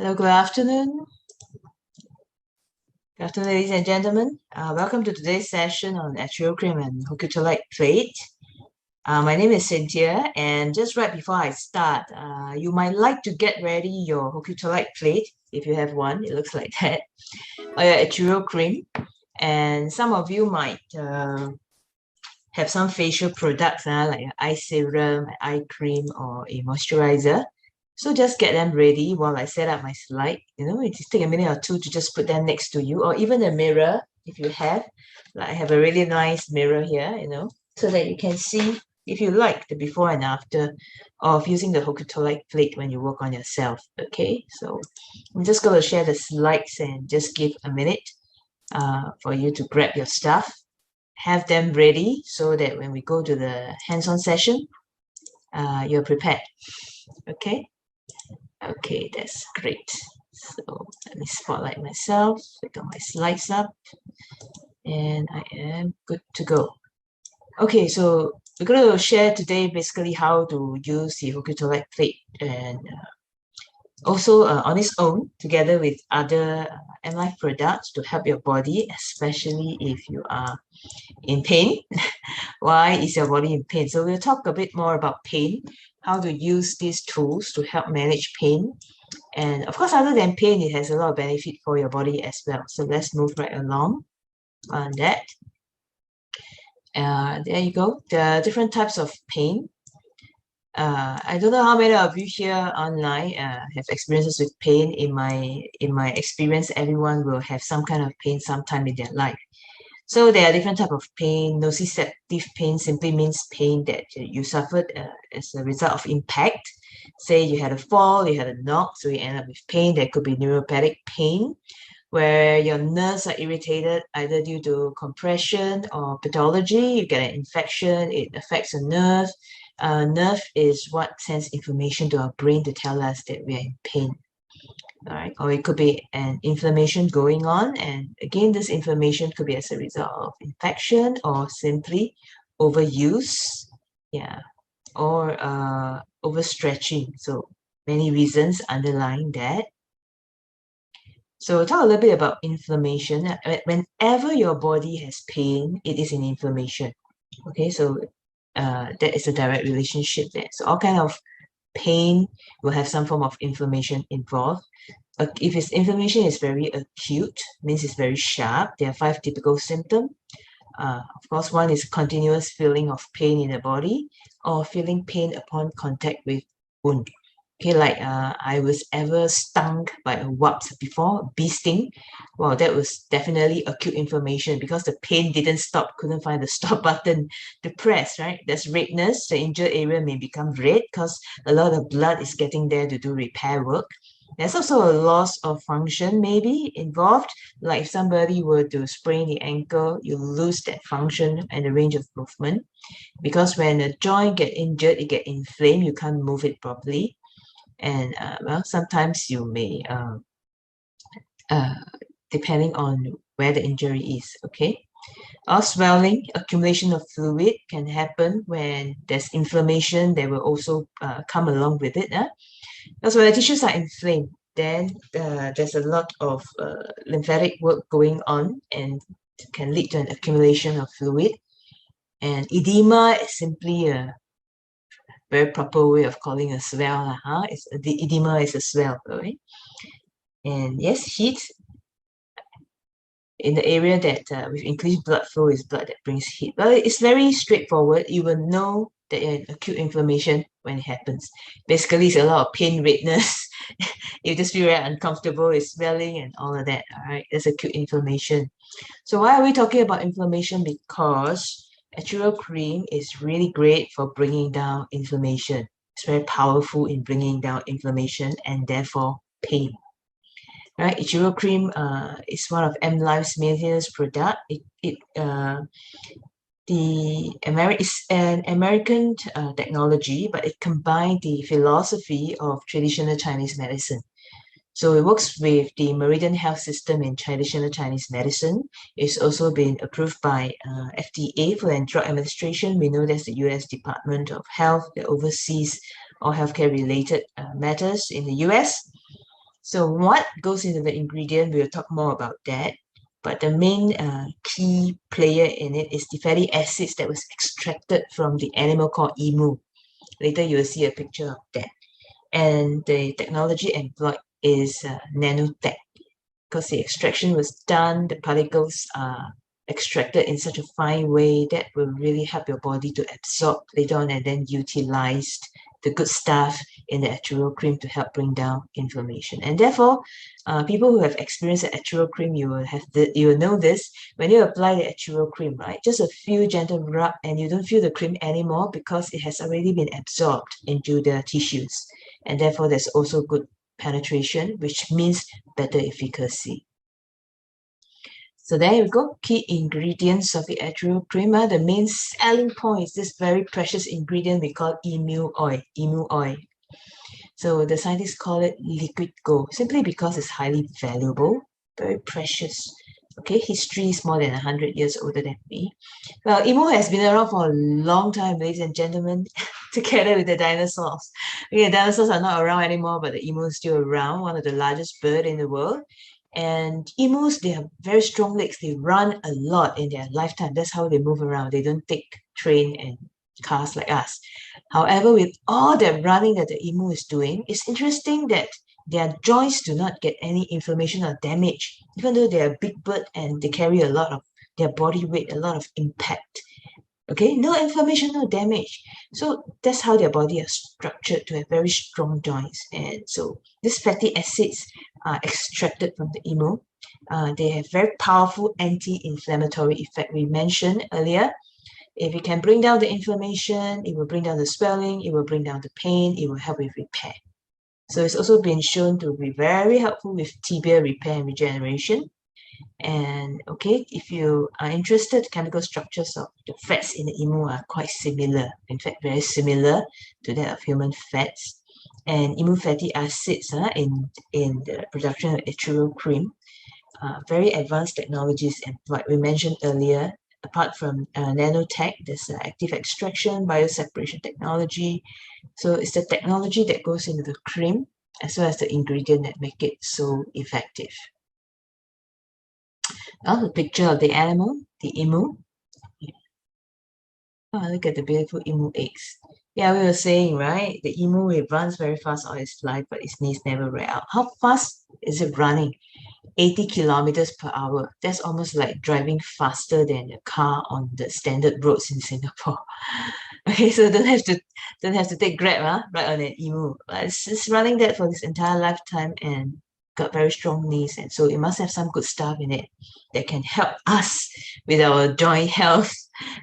Hello, good afternoon. Good afternoon, ladies and gentlemen. Welcome to today's session on Echiro cream and Hokutolite plate. My name is Chythia, and just right before I start, you might like to get ready your Hokutolite plate if you have one. It looks like that, or your Echiro cream. And some of you might have some facial products like an eye serum, an eye cream, or a moisturizer. So just get them ready while I set up my slide. It just take a minute or two to just put them next to you, or even a mirror if you have. Like I have a really nice mirror here, so that you can see if you like the before and after of using the Hokutolite plate when you work on yourself. Okay, so I'm just going to share the slides and just give a minute for you to grab your stuff. Have them ready so that when we go to the hands-on session, you're prepared. Okay, that's great. So let me spotlight myself, pick up my slides up, and I am good to go. Okay, so we're going to share today basically how to use the Hokutolite plate and also on its own together with other MLife products to help your body, especially if you are in pain. Why is your body in pain? So we'll talk a bit more about pain, how to use these tools to help manage pain. And of course, other than pain, it has a lot of benefit for your body as well. So let's move right along on that. There you go. There are different types of pain. I don't know how many of you here online have experiences with pain. In my experience, everyone will have some kind of pain sometime in their life. So there are different type of pain. Nociceptive pain simply means pain that you suffered as a result of impact. Say you had a fall, you had a knock, so you end up with pain. There could be neuropathic pain, where your nerves are irritated either due to compression or pathology. You get an infection, it affects the nerve. Nerve is what sends information to our brain to tell us that we are in pain. All right, or it could be an inflammation going on, and again, this inflammation could be as a result of infection or simply overuse, or overstretching. So many reasons underlying that. So talk a little bit about inflammation. Whenever your body has pain, it is an inflammation. Okay, so that is a direct relationship there. So all kind of pain will have some form of inflammation involved. If its inflammation is very acute, means it's very sharp. There are 5 typical symptoms. Of course, one is continuous feeling of pain in the body or feeling pain upon contact with wound. Okay, like I was ever stung by a wasp before, bee sting. Well, that was definitely acute inflammation because the pain didn't stop, couldn't find the stop button to press, right? There's redness. The injured area may become red because a lot of blood is getting there to do repair work. There's also a loss of function maybe involved, like if somebody were to sprain the ankle, you lose that function and the range of movement. Because when a joint get injured, it get inflamed, you can't move it properly. And well, sometimes you may, depending on where the injury is, okay? Or swelling, accumulation of fluid can happen when there's inflammation. They will also come along with it. Because when the tissues are inflamed, then there's a lot of lymphatic work going on and can lead to an accumulation of fluid. And edema is simply a very proper way of calling a swell. The edema is a swell, right? And yes, heat in the area that with increased blood flow is blood that brings heat. Well, it's very straightforward. You will know that you're in acute inflammation when it happens. Basically, it's a lot of pain, redness. You just feel very uncomfortable, it's swelling and all of that. All right, that's acute inflammation. So why are we talking about inflammation? Because Echiro cream is really great for bringing down inflammation. It's very powerful in bringing down inflammation and therefore pain. Right, Echiro cream is one of MLife's maintenance product. It's an American technology, but it combined the philosophy of traditional Chinese medicine. So it works with the Meridian health system in traditional Chinese medicine. It's also been approved by FDA, Food and Drug Administration. We know that's the US Department of Health that oversees all healthcare related matters in the US. So what goes into the ingredient, we'll talk more about that. But the main key player in it is the fatty acids that was extracted from the animal called emu. Later you will see a picture of that. And the technology employed is nanotech, because the extraction was done, the particles are extracted in such a fine way that will really help your body to absorb later on and then utilized the good stuff in the Echiro cream to help bring down inflammation. And therefore, people who have experienced the Echiro cream, you will know this. When you apply the Echiro cream, right, just a few gentle rub and you don't feel the cream anymore because it has already been absorbed into the tissues. And therefore, there's also good penetration, which means better efficacy. So there we go, key ingredients of the Echiro cream. The main selling point is this very precious ingredient we call emu oil. So the scientists call it liquid gold, simply because it's highly valuable, very precious. Okay, history is more than 100 years older than me. Well, emu has been around for a long time, ladies and gentlemen, together with the dinosaurs. Okay, dinosaurs are not around anymore, but the emu is still around, one of the largest birds in the world. And emus, they have very strong legs. They run a lot in their lifetime. That's how they move around. They don't take train and cars like us. However, with all that running that the emu is doing, it's interesting that their joints do not get any inflammation or damage, even though they're a big bird and they carry a lot of their body weight, a lot of impact. Okay, no inflammation, no damage. So that's how their body are structured to have very strong joints. And so these fatty acids are extracted from the emu. They have very powerful anti-inflammatory effect we mentioned earlier. If it can bring down the inflammation, it will bring down the swelling, it will bring down the pain, it will help with repair. So it's also been shown to be very helpful with tibia repair and regeneration. And okay, if you are interested, chemical structures of the fats in the emu are quite similar. In fact, very similar to that of human fats. And emu fatty acids in the production of Echiro cream, very advanced technologies. And what we mentioned earlier, apart from nanotech, there's active extraction, bioseparation technology. So it's the technology that goes into the cream as well as the ingredient that make it so effective. Now the picture of the animal, the emu. Oh, look at the beautiful emu eggs. Yeah, we were saying, right? The emu, it runs very fast all its life, but its knees never wear out. How fast is it running? 80 kilometers per hour. That's almost like driving faster than a car on the standard roads in Singapore. Okay, so don't have to take Grab, right on an emu. But it's running that for this entire lifetime and got very strong knees, and so it must have some good stuff in it that can help us with our joint health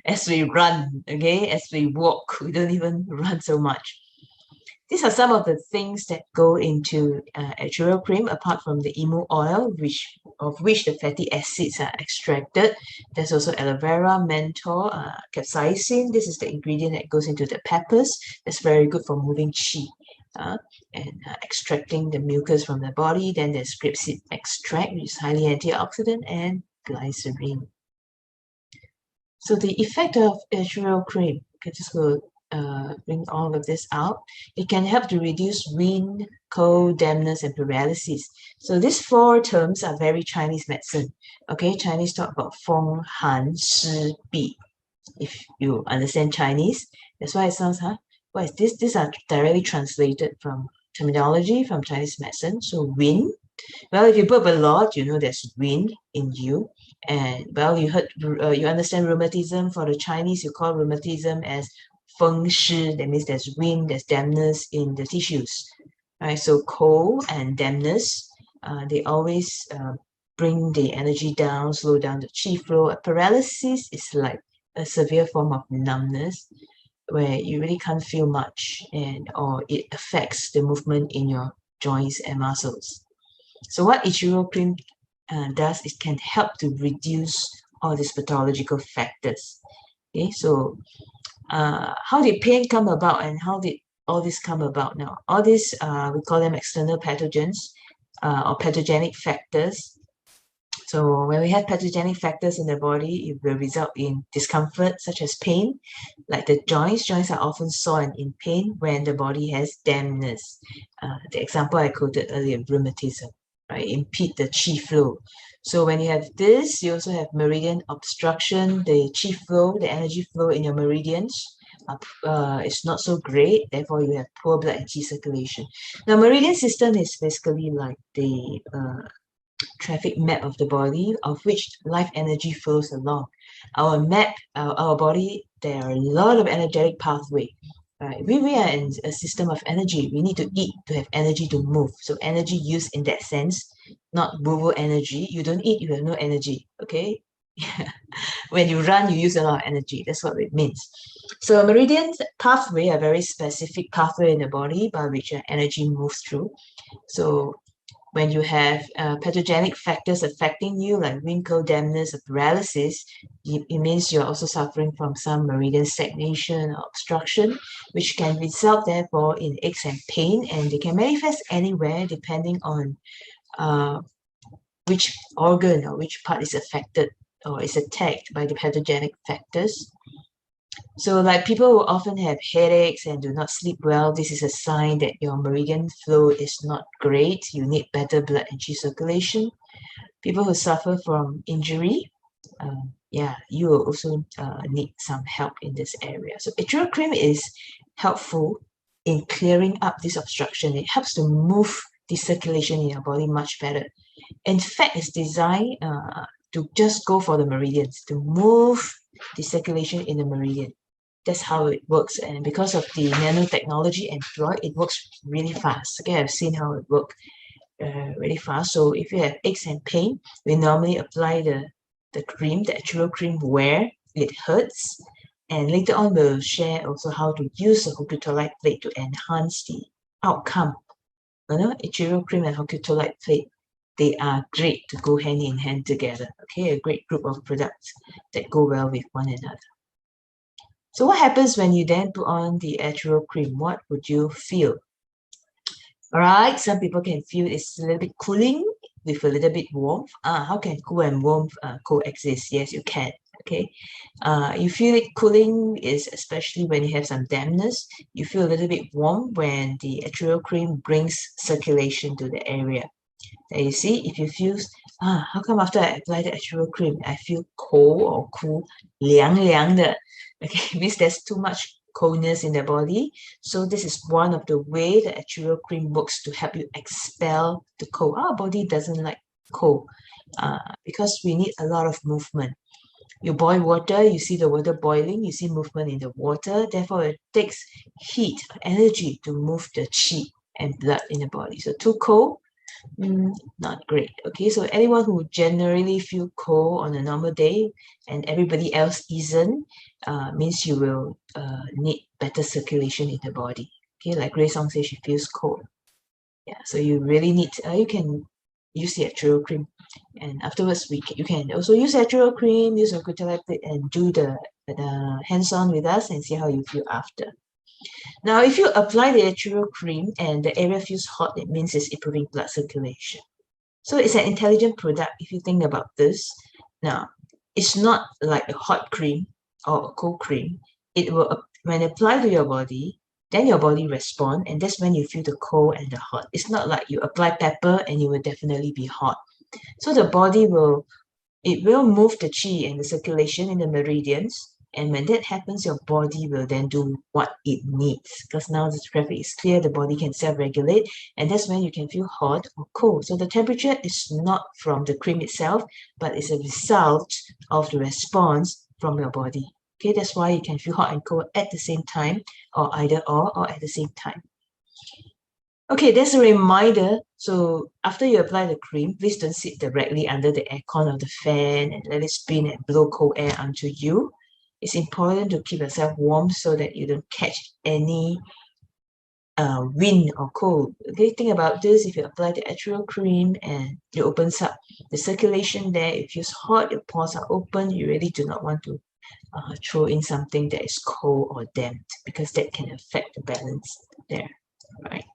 as we run, okay, as we walk. We don't even run so much. These are some of the things that go into Echiro cream, apart from the emu oil, of which the fatty acids are extracted. There's also aloe vera, menthol, capsaicin. This is the ingredient that goes into the peppers. That's very good for moving qi and extracting the mucus from the body. Then there's grapeseed extract, which is highly antioxidant, and glycerin. So the effect of Echiro cream, okay, just go bring all of this out. It can help to reduce wind, cold, dampness, and paralysis. So these four terms are very Chinese medicine. Okay, Chinese talk about Feng, Han, Shi, Bi. If you understand Chinese, that's why it sounds, what is this? These are directly translated from terminology from Chinese medicine. So wind. Well, if you burp a lot, you know there's wind in you. And well, you understand rheumatism. For the Chinese, you call rheumatism as feng shi. That means there's wind, there's dampness in the tissues. Right? So cold and dampness, they always bring the energy down, slow down the qi flow. A paralysis is like a severe form of numbness where you really can't feel much, or it affects the movement in your joints and muscles. So what Echiro cream does, it can help to reduce all these pathological factors. Okay, so how did pain come about, and how did all this come about now? All these, we call them external pathogens or pathogenic factors. So when we have pathogenic factors in the body, it will result in discomfort such as pain, like the joints. Joints are often sore and in pain when the body has dampness. The example I quoted earlier, rheumatism, right? Impede the chi flow. So when you have this, you also have meridian obstruction. The chi flow, the energy flow in your meridians is not so great. Therefore, you have poor blood and chi circulation. Now, meridian system is basically like the traffic map of the body, of which life energy flows along. Our map, our body, there are a lot of energetic pathway. Right? We are in a system of energy. We need to eat to have energy to move. So energy used in that sense, not woo energy. You don't eat, you have no energy. Okay. When you run, you use a lot of energy. That's what it means. So meridian pathway are very specific pathway in the body by which energy moves through. So when you have pathogenic factors affecting you, like wrinkle, dampness, or paralysis, it means you're also suffering from some meridian stagnation or obstruction, which can result, therefore, in aches and pain, and they can manifest anywhere depending on which organ or which part is affected or is attacked by the pathogenic factors. So like people who often have headaches and do not sleep well, this is a sign that your meridian flow is not great. You need better blood and chi circulation. People who suffer from injury, you will also need some help in this area. So Echiro cream is helpful in clearing up this obstruction. It helps to move the circulation in your body much better. In fact, it's designed to just go for the meridians, to move the circulation in the meridian. That's how it works. And because of the nanotechnology employed, it works really fast. Okay, I've seen how it works really fast. So if you have aches and pain, we normally apply the cream, the Echiro cream, where it hurts. And later on, we'll share also how to use the Hokutolite plate to enhance the outcome. Echiro cream and Hokutolite plate, they are great to go hand in hand together. Okay, a great group of products that go well with one another. So what happens when you then put on the Echiro cream? What would you feel? All right, some people can feel it's a little bit cooling with a little bit warmth. How can cool and warmth coexist? Yes, you can. Okay, you feel it cooling is especially when you have some dampness. You feel a little bit warm when the Echiro cream brings circulation to the area. There you see, if you feel, how come after I apply the Echiro cream, I feel cold or cool, 凉凉的? Okay, means there's too much coldness in the body. So this is one of the way the Echiro cream works to help you expel the cold. Our body doesn't like cold because we need a lot of movement. You boil water, you see the water boiling, you see movement in the water. Therefore, it takes heat, energy to move the chi and blood in the body. So too cold, not great. Okay, so anyone who generally feel cold on a normal day and everybody else isn't, means you will need better circulation in the body. Okay, like Grace Song says, she feels cold. Yeah, so you really need, you can use the Echiro cream, and afterwards you can also use Echiro cream, use Hokutolite plate, and do the hands-on with us and see how you feel after. Now, if you apply the Echiro cream and the area feels hot, it means it's improving blood circulation. So it's an intelligent product if you think about this. Now, it's not like a hot cream or a cold cream. It will, when applied to your body, then your body responds, and that's when you feel the cold and the hot. It's not like you apply pepper and you will definitely be hot. So the body will move the chi and the circulation in the meridians. And when that happens, your body will then do what it needs. Because now the traffic is clear, the body can self-regulate, and that's when you can feel hot or cold. So the temperature is not from the cream itself, but it's a result of the response from your body. Okay, that's why you can feel hot and cold at the same time, or either or at the same time. Okay, that's a reminder. So after you apply the cream, please don't sit directly under the aircon or the fan and let it spin and blow cold air onto you. It's important to keep yourself warm so that you don't catch any wind or cold. Okay, think about this. If you apply the Echiro cream and it opens up the circulation there, it feels hot, your pores are open, you really do not want to throw in something that is cold or damp because that can affect the balance there, right?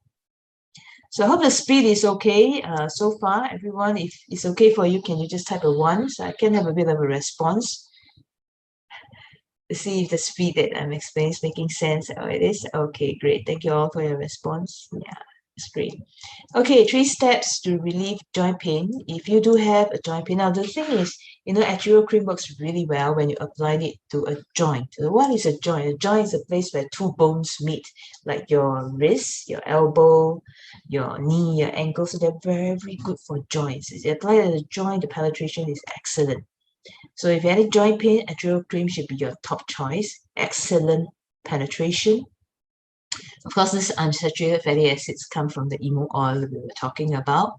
So I hope the speed is okay so far, everyone. If it's okay for you, can you just type a 1 so I can have a bit of a response to see if the speed that I'm explaining is making sense. Oh, it is? Okay, great. Thank you all for your response. Yeah, it's great. Okay, 3 steps to relieve joint pain. If you do have a joint pain, now the thing is, Echiro cream works really well when you apply it to a joint. So what is a joint? A joint is a place where 2 bones meet, like your wrist, your elbow, your knee, your ankle. So they're very, very good for joints. If you apply it at a joint, the penetration is excellent. So if you have any joint pain, Echiro cream should be your top choice. Excellent penetration. Of course, these unsaturated fatty acids come from the emu oil we were talking about,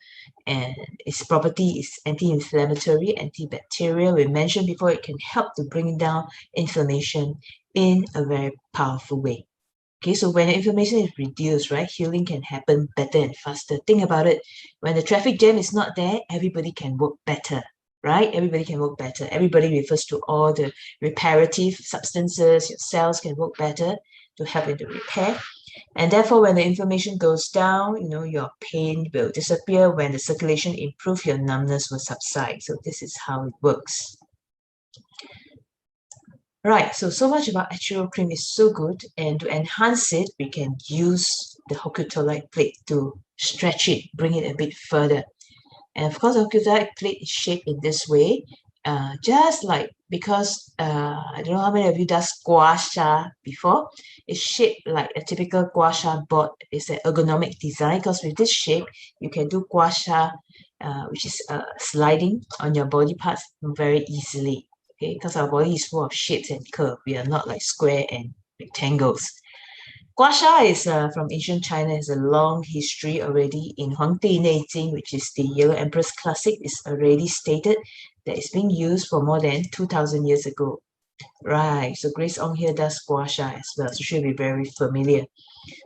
and its property is anti-inflammatory, antibacterial. We mentioned before it can help to bring down inflammation in a very powerful way. Okay, so when the inflammation is reduced, right, healing can happen better and faster. Think about it. When the traffic jam is not there, everybody can work better, right? Everybody can work better. Everybody refers to all the reparative substances. Your cells can work better to help in the repair. And therefore, when the inflammation goes down, your pain will disappear. When the circulation improves, your numbness will subside. So this is how it works. Right, so much about Echiro cream is so good, and to enhance it, we can use the Hokutolite plate to stretch it, bring it a bit further. And of course, the Hokutolite plate is shaped in this way, just like because I don't know how many of you does gua sha before. It's shaped like a typical gua sha board. It's an ergonomic design because with this shape, you can do gua sha, which is sliding on your body parts very easily. Okay, because our body is full of shapes and curves. We are not like square and rectangles. Gua sha is from ancient China, has a long history already. In Huangdi Neijing, which is the Yellow Emperor's Classic, is already stated that it's being used for more than 2,000 years ago. Right, so Grace Ong here does gua sha as well, so she'll be very familiar.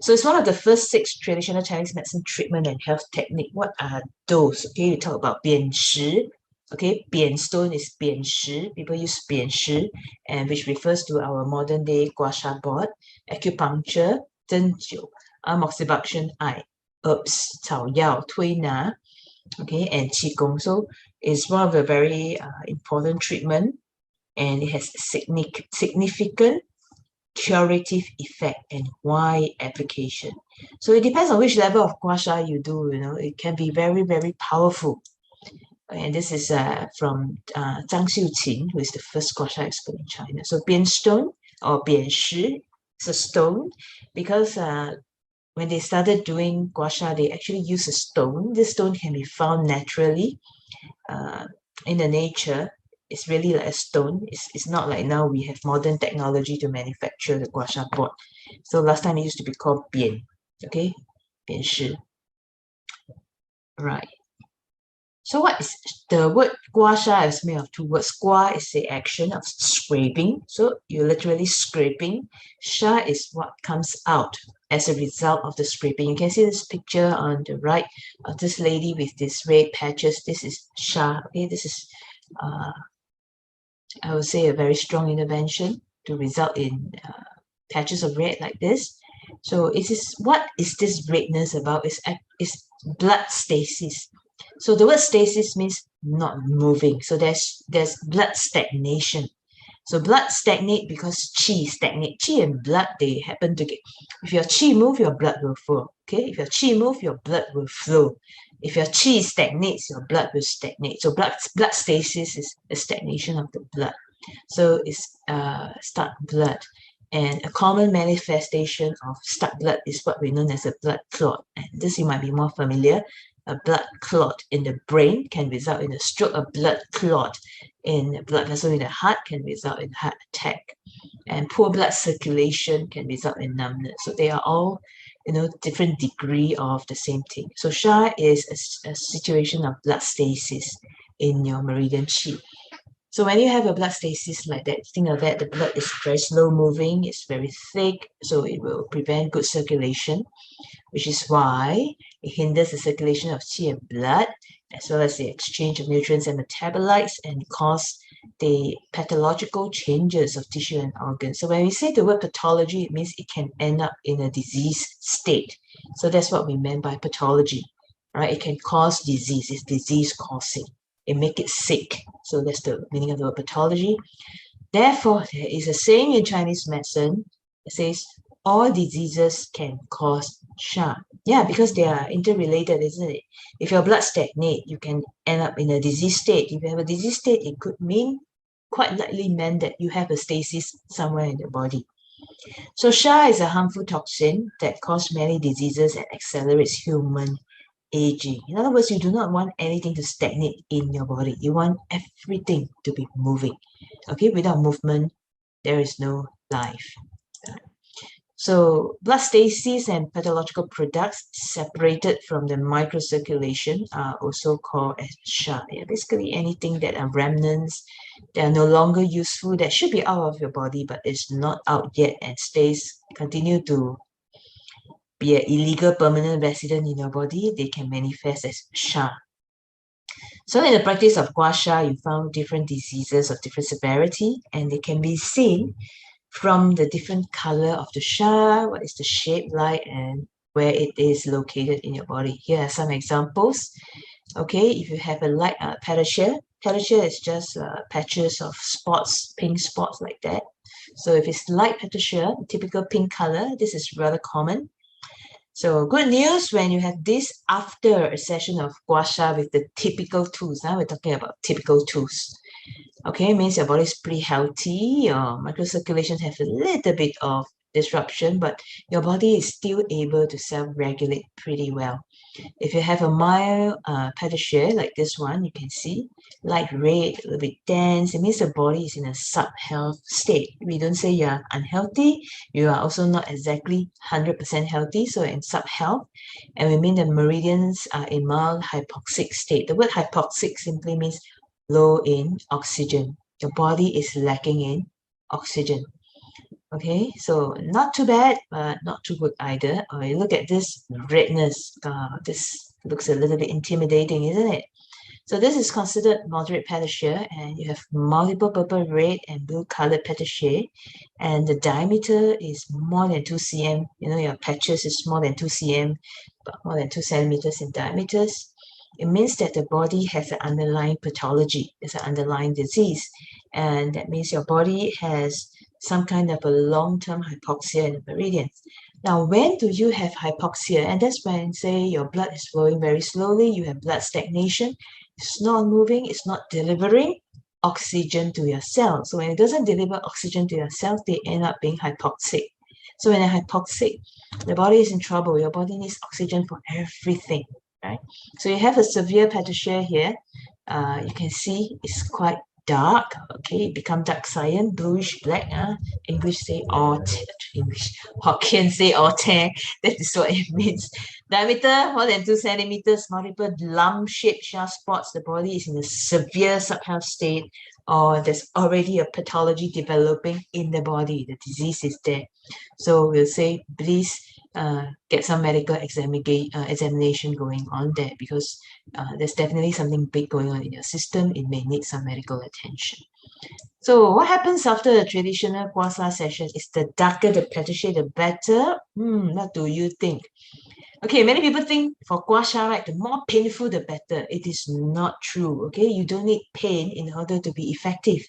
So it's one of the first 6 traditional Chinese medicine treatment and health technique. What are those? Okay, we talk about 扁石. Okay, 扁 stone is 扁石. People use 扁石, and which refers to our modern day gua sha board. Acupuncture, 针灸, amoxibustion, eye, herbs, 草药, 推拿, okay, and qigong. So it's one of the very important treatment, and it has significant curative effect and wide application. So it depends on which level of gua sha you do. It can be very, very powerful. And this is from Zhang Xiuqin, who is the first gua sha expert in China. So 扁 stone or 扁石 is a stone because when they started doing gua sha, they actually use a stone. This stone can be found naturally in the nature. It's really like a stone. It's not like now we have modern technology to manufacture the gua sha board. So last time it used to be called 扁, okay? 扁石. Right. So what is the word gua sha is made of 2 words. Gua is the action of scraping. So you're literally scraping. Sha is what comes out as a result of the scraping. You can see this picture on the right of this lady with these red patches. This is sha. Okay, this is I would say a very strong intervention to result in patches of red like this. So what is this redness about? It's blood stasis. So the word stasis means not moving. So there's blood stagnation. So blood stagnate because qi stagnate. Qi and blood, they happen to get. If your qi move, your blood will flow. Okay, if your qi move, your blood will flow. If your qi stagnates, your blood will stagnate. So blood stasis is a stagnation of the blood. So it's stuck blood. And a common manifestation of stuck blood is what we know as a blood clot. And this you might be more familiar. A blood clot in the brain can result in a stroke. A blood clot in a blood vessel in the heart can result in heart attack. And poor blood circulation can result in numbness. So they are all, different degree of the same thing. So sha is a situation of blood stasis in your meridian qi. So when you have a blood stasis like that, think of that, the blood is very slow moving, it's very thick, so it will prevent good circulation, which is why it hinders the circulation of qi and blood, as well as the exchange of nutrients and metabolites, and cause the pathological changes of tissue and organs. So when we say the word pathology, it means it can end up in a disease state. So that's what we meant by pathology, right? It can cause disease, it's disease causing. It make it sick. So that's the meaning of the word pathology. Therefore, there is a saying in Chinese medicine that says all diseases can cause sha. Yeah, because they are interrelated, isn't it? If your blood stagnate, you can end up in a disease state. If you have a disease state, it could mean, quite likely meant that you have a stasis somewhere in the body. So sha is a harmful toxin that causes many diseases and accelerates human aging. In other words, you do not want anything to stagnate in your body. You want everything to be moving. Okay, without movement, there is no life. So blood stasis and pathological products separated from the microcirculation are also called as sha. Yeah, basically anything that are remnants, that are no longer useful, that should be out of your body but is not out yet and continue to be an illegal permanent resident in your body, they can manifest as sha. So in the practice of gua sha, you found different diseases of different severity, and they can be seen from the different color of the sha, what is the shape like, and where it is located in your body. Here are some examples. Okay, if you have a light pedicure is just patches of spots, pink spots like that. So if it's light pedicure, typical pink color, this is rather common. So good news when you have this after a session of gua sha with the typical tools. Now we're talking about typical tools. Okay, means your body is pretty healthy, your microcirculation has a little bit of disruption, but your body is still able to self-regulate pretty well. If you have a mild pedicure like this one, you can see light red, a little bit dense. It means the body is in a sub-health state. We don't say you're unhealthy. You are also not exactly 100% healthy, so in sub-health. And we mean the meridians are in mild hypoxic state. The word hypoxic simply means low in oxygen. Your body is lacking in oxygen. Okay, so not too bad, but not too good either. Look at this redness. This looks a little bit intimidating, isn't it? So this is considered moderate pedicure, and you have multiple purple, red, and blue colored pedicure, and the diameter is more than 2 cm. You know, your patches is more than 2 cm, but more than 2 centimeters in diameters. It means that the body has an underlying pathology, there's an underlying disease, and that means your body has some kind of a long-term hypoxia in the meridians. Now, when do you have hypoxia? And that's when, say, your blood is flowing very slowly, you have blood stagnation, it's not moving, it's not delivering oxygen to your cells. So when it doesn't deliver oxygen to your cells, they end up being hypoxic. So when they're hypoxic, the body is in trouble. Your body needs oxygen for everything, right? So you have a severe pedicure here. You can see it's quite dark. Okay, it become dark cyan, bluish black. English say English Hokkien say tear. That is what it means. Diameter more than 2 centimeters, multiple lump-shaped sharp spots. The body is in a severe subhealth state, or there's already a pathology developing in the body. The disease is there. So we'll say, please get some medical examination going on there, because there's definitely something big going on in your system. It may need some medical attention. So what happens after a traditional gua sha session is the darker the pedicure, the better. What do you think? Okay, many people think for gua sha, right, the more painful, the better. It is not true, okay? You don't need pain in order to be effective.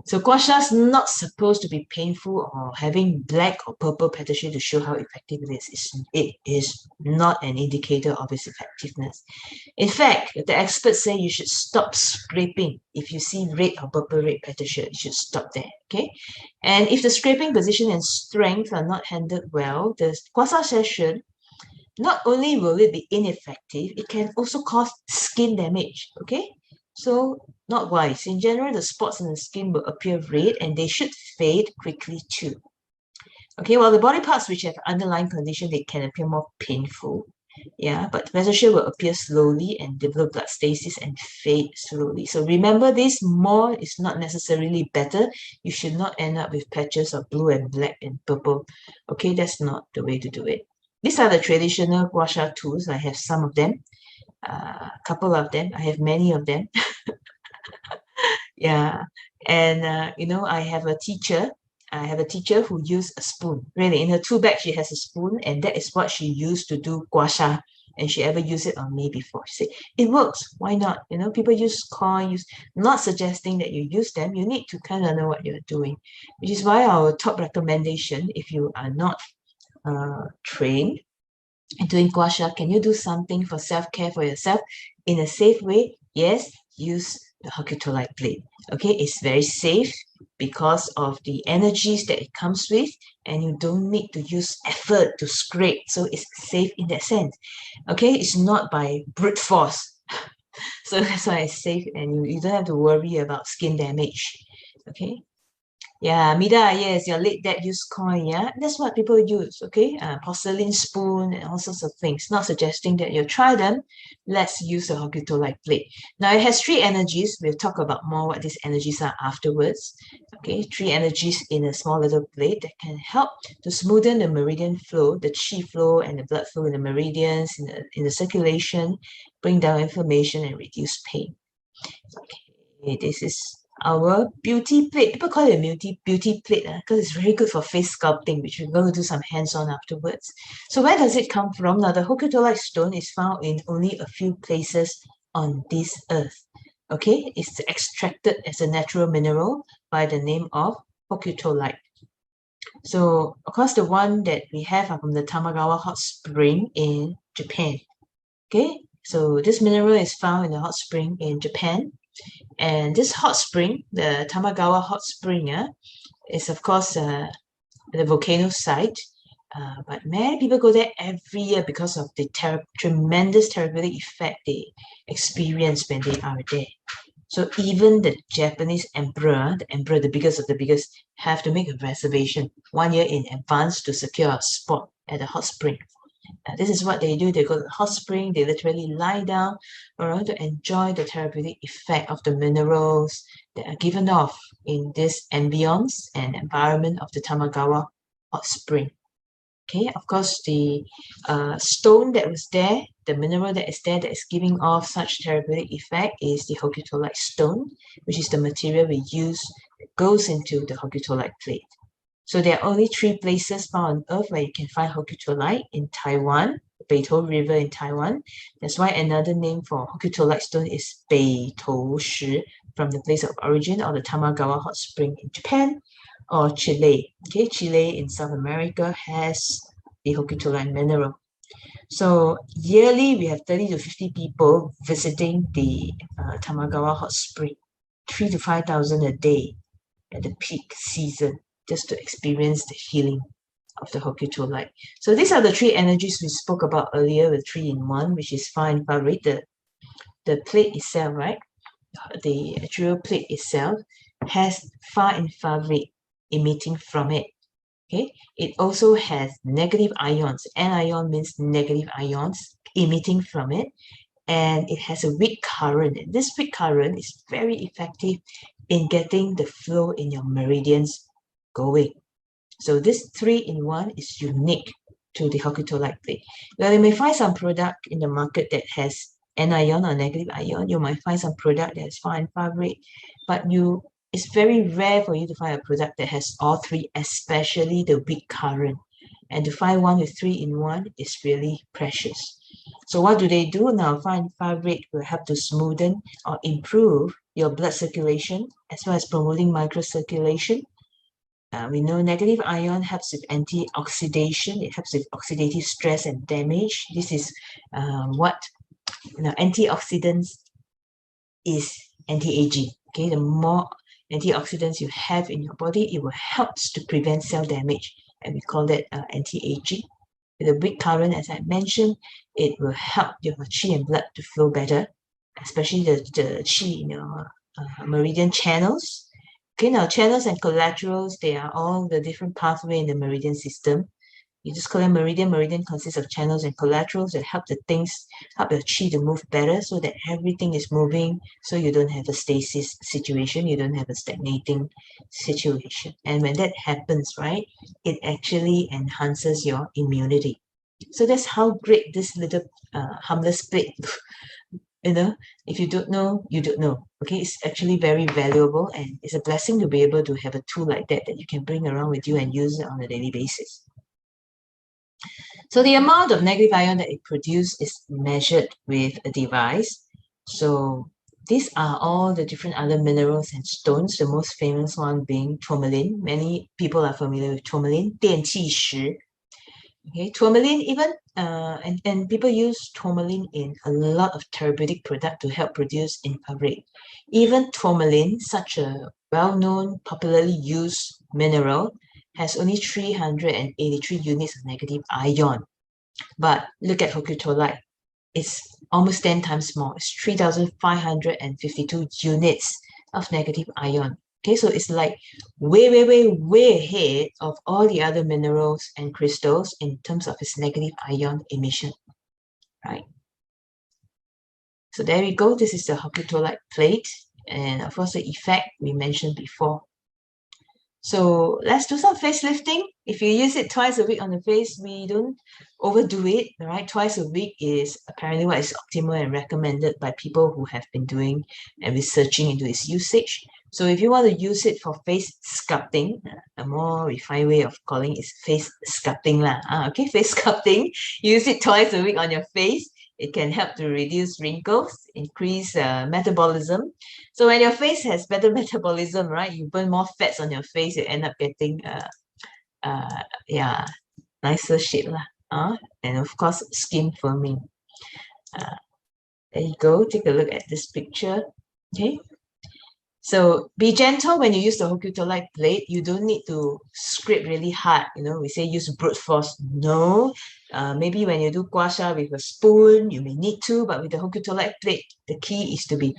So gua sha is not supposed to be painful or having black or purple pedicure to show how effective it is. It is not an indicator of its effectiveness. In fact, the experts say you should stop scraping. If you see red or purple red pedicure, you should stop there, okay? And if the scraping position and strength are not handled well, the gua sha session, not only will it be ineffective, it can also cause skin damage, okay? So not wise. In general, the spots in the skin will appear red and they should fade quickly too. Okay, while the body parts which have underlying condition, they can appear more painful. Yeah, but mesosphere will appear slowly and develop blood stasis and fade slowly. So remember this, more is not necessarily better. You should not end up with patches of blue and black and purple. Okay, that's not the way to do it. These are the traditional gua sha tools. I have some of them, a couple of them. I have many of them. Yeah, and I have a teacher. I have a teacher who used a spoon. Really, in her tool bag, she has a spoon, and that is what she used to do gua sha. And she ever used it on me before. She said, it works. Why not? People use coins, not suggesting that you use them. You need to kind of know what you're doing, which is why our top recommendation, if you are not trained in doing gua sha, can you do something for self-care for yourself in a safe way? Yes, use the Hokutolite blade. Okay, it's very safe because of the energies that it comes with, and you don't need to use effort to scrape, so it's safe in that sense. Okay, it's not by brute force. So that's why it's safe, and you don't have to worry about skin damage. Okay. Yeah, Mida, yes, your late dad used coin, yeah? That's what people use, okay? Porcelain spoon and all sorts of things. Not suggesting that you try them. Let's use a Hokutolite plate. Now, it has three energies. We'll talk about more what these energies are afterwards. Okay, three energies in a small little plate that can help to smoothen the meridian flow, the chi flow and the blood flow in the meridians, in the circulation, bring down inflammation and reduce pain. Okay, this is our beauty plate. People call it a beauty plate because it's very good for face sculpting, which we're going to do some hands-on afterwards. So where does it come from? Now, the Hokutolite stone is found in only a few places on this earth. Okay, it's extracted as a natural mineral by the name of Hokutolite. So, of course, the one that we have are from the Tamagawa hot spring in Japan. Okay, so this mineral is found in the hot spring in Japan. And this hot spring, the Tamagawa hot spring, is of course the volcano site. But many people go there every year because of the tremendous therapeutic effect they experience when they are there. So even the Japanese emperor, the biggest of the biggest, have to make a reservation 1 year in advance to secure a spot at the hot spring. This is what they do. They go to the hot spring, they literally lie down to enjoy the therapeutic effect of the minerals that are given off in this ambience and environment of the Tamagawa hot spring. Okay, of course, the stone that was there, the mineral that is there that is giving off such therapeutic effect is the Hokutolite stone, which is the material we use that goes into the Hokutolite plate. So there are only 3 places found on Earth where you can find Hokutolite: in Taiwan, Beitou River in Taiwan. That's why another name for Hokutolite stone is Beitou Shi, from the place of origin, or the Tamagawa hot spring in Japan, or Chile. Okay, Chile in South America has the Hokutolite mineral. So yearly, we have 30 to 50 people visiting the Tamagawa hot spring, 3,000 to 5,000 a day at the peak season, just to experience the healing of the Hokutolite. So these are the 3 energies we spoke about earlier with 3-in-1, which is far infrared. The plate itself, right? The Echiro plate itself has far infrared emitting from it. Okay, it also has negative ions. Anion means negative ions emitting from it, and it has a weak current. And this weak current is very effective in getting the flow in your meridians going. So this 3-in-1 is unique to the Hokutolite plate. Well, you may find some product in the market that has anion or negative ion. You might find some product that has far infrared, but it's very rare for you to find a product that has all 3, especially the weak current. And to find one with 3-in-1 is really precious. So what do they do now? Far infrared will help to smoothen or improve your blood circulation, as well as promoting microcirculation. We know negative ion helps with antioxidation. It helps with oxidative stress and damage. This is what antioxidants is anti-aging. Okay, the more antioxidants you have in your body, it will help to prevent cell damage, and we call that anti-aging. With a weak current, as I mentioned, it will help your chi and blood to flow better, especially the chi in your meridian channels. Okay, now channels and collaterals, they are all the different pathways in the meridian system. You just call them meridian. Meridian consists of channels and collaterals that help help your chi to move better so that everything is moving, so you don't have a stasis situation, you don't have a stagnating situation. And when that happens, right, it actually enhances your immunity. So that's how great this little harmless plate, if you don't know, you don't know. Okay, it's actually very valuable, and it's a blessing to be able to have a tool like that you can bring around with you and use it on a daily basis. So the amount of negative ion that it produces is measured with a device. So these are all the different other minerals and stones, the most famous one being tourmaline. Many people are familiar with tourmaline, 电气石. Okay, tourmaline even, and people use tourmaline in a lot of therapeutic product to help produce infrared. Even tourmaline, such a well-known, popularly used mineral, has only 383 units of negative ion. But look at Hokutolite. It's almost 10 times more. It's 3,552 units of negative ion. Okay, so it's like way ahead of all the other minerals and crystals in terms of its negative ion emission, right? So there we go. This is the Hokutolite plate. And of course, the effect we mentioned before. So let's do some facelifting. If you use it twice a week on the face, we don't overdo it, right? Twice a week is apparently what is optimal and recommended by people who have been doing and researching into its usage. So if you want to use it for face sculpting, a more refined way of calling it face sculpting lah. Okay, face sculpting, use it twice a week on your face. It can help to reduce wrinkles, increase metabolism. So when your face has better metabolism, right, you burn more fats on your face, you end up getting yeah, nicer shape lah. And of course, skin firming. There you go. Take a look at this picture. Okay. So be gentle when you use the Hokutolite blade. You don't need to scrape really hard. We say use brute force. No. Maybe when you do gua sha with a spoon, you may need to, but with the Hokutolite blade, the key is to be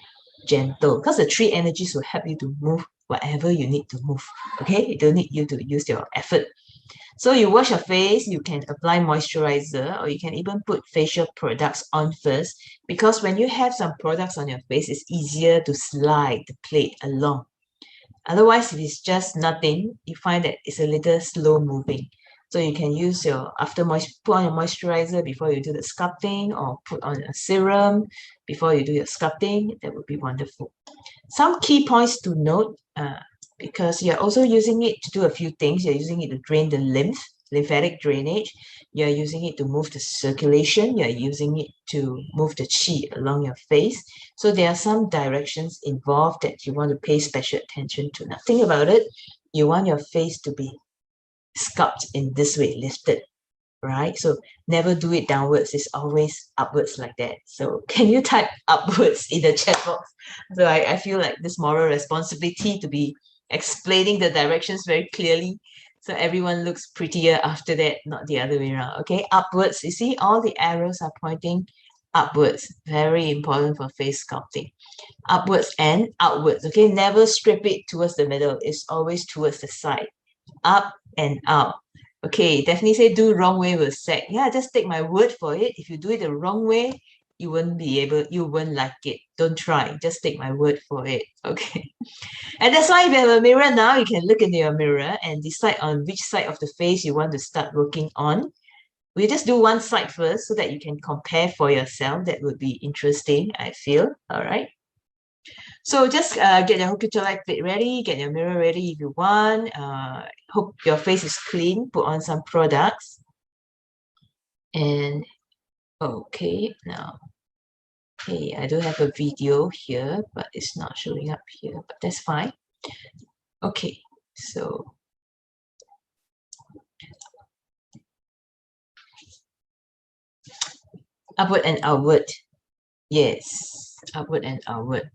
gentle because the three energies will help you to move whatever you need to move. Okay, it don't need you to use your effort. So you wash your face, you can apply moisturizer, or you can even put facial products on first, because when you have some products on your face, it's easier to slide the plate along. Otherwise, if it's just nothing, you find that it's a little slow moving. So you can use put on your moisturizer before you do the sculpting, or put on a serum before you do your sculpting. That would be wonderful. Some key points to note, because you're also using it to do a few things. You're using it to drain the lymphatic drainage. You're using it to move the circulation. You're using it to move the chi along your face. So there are some directions involved that you want to pay special attention to. Now think about it. You want your face to be sculpted in this way, lifted, right? So never do it downwards. It's always upwards like that. So can you type upwards in the chat box? So I feel like this moral responsibility to be explaining the directions very clearly, so everyone looks prettier after that, not the other way around. Okay, upwards. You see, all the arrows are pointing upwards. Very important for face sculpting. Upwards and outwards. Okay, never strip it towards the middle. It's always towards the side. Up and out. Okay, definitely say do wrong way will sack. Yeah, just take my word for it. If you do it the wrong way, you won't like it. Don't try. Just take my word for it. Okay. And that's why if you have a mirror now, you can look into your mirror and decide on which side of the face you want to start working on. We just do one side first so that you can compare for yourself. That would be interesting, I feel. All right. So just get your Hokutolite plate ready, get your mirror ready if you want. Hope your face is clean, put on some products. And okay, now, hey, I do have a video here, but it's not showing up here, but that's fine. Okay, so upward and outward. Yes, upward and outward.